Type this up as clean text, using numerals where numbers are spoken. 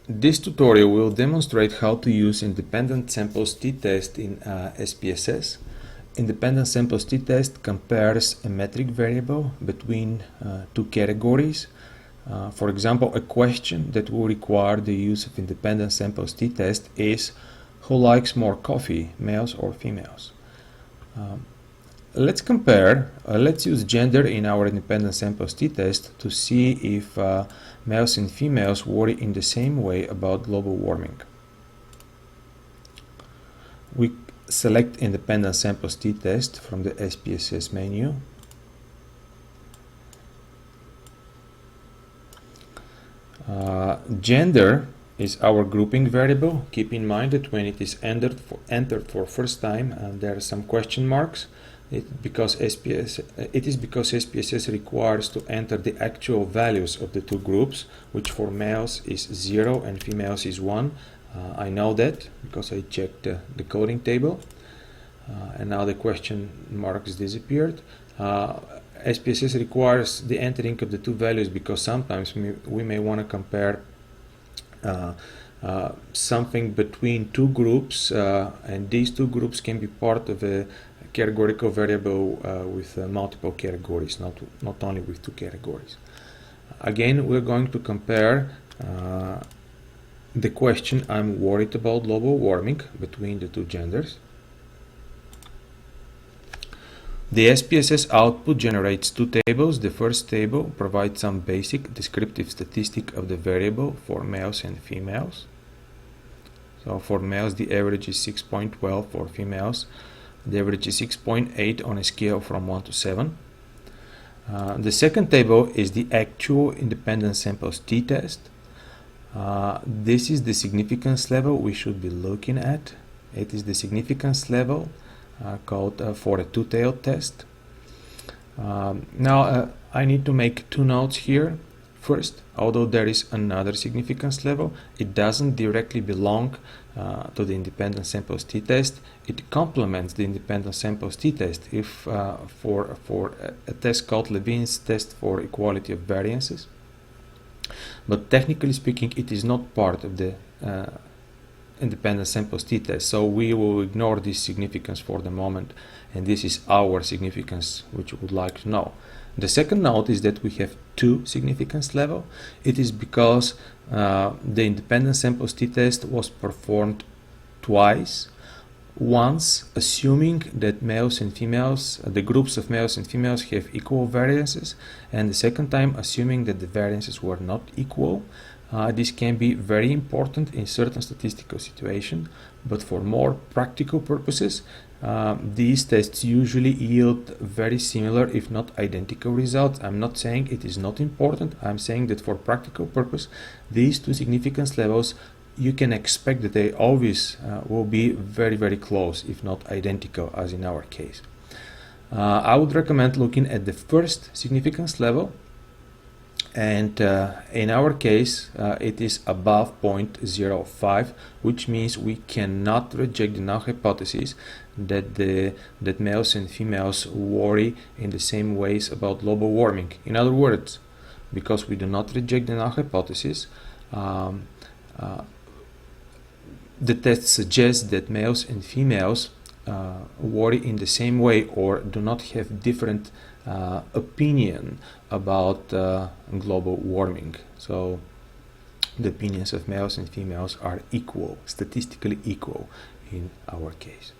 This tutorial will demonstrate how to use independent samples t-test in SPSS. Independent samples t-test compares a metric variable between two categories. For example, a question that will require the use of independent samples t-test is: who likes more coffee, males or females? Let's compare, let's use gender in our independent samples t-test to see if males and females worry in the same way about global warming. We select independent samples t-test from the SPSS menu. Gender is our grouping variable. Keep in mind that when it is entered for first time, there are some question marks. It is because SPSS requires to enter the actual values of the two groups, which for males is 0 and females is 1. I know that because I checked the coding table, and now the question marks disappeared. SPSS requires the entering of the two values because sometimes we may want to compare something between two groups, and these two groups can be part of a categorical variable with multiple categories, not only with two categories. Again, we're going to compare the question "I'm worried about global warming" between the two genders. The SPSS output generates two tables. The first table provides some basic descriptive statistic of the variable for males and females. So for males the average is 6.12, for females the average is 6.8 on a scale from 1 to 7. The second table is the actual independent samples t-test. This is the significance level we should be looking at. It is the significance level called for a two-tailed test. Now I need to make two notes here. First, although there is another significance level, it doesn't directly belong to the independent samples t-test. It complements the independent samples t-test if for a test called Levene's test for equality of variances. But technically speaking, it is not part of the independent samples t-test, so we will ignore this significance for the moment, and this is our significance which we would like to know. The second note is that we have two significance level. It is because the independent samples t-test was performed twice. Once assuming that males and females, the groups of males and females have equal variances, and the second time assuming that the variances were not equal. This can be very important in certain statistical situations, but for more practical purposes, these tests usually yield very similar, if not identical results. I'm not saying it is not important. I'm saying that for practical purpose, these two significance levels, you can expect that they always will be very, very close, if not identical, as in our case. I would recommend looking at the first significance level. And in our case it is above 0.05, which means we cannot reject the null hypothesis that males and females worry in the same ways about global warming. In other words, because we do not reject the null hypothesis, the test suggests that males and females worry in the same way or do not have different opinion about global warming. So the opinions of males and females are equal, statistically equal in our case.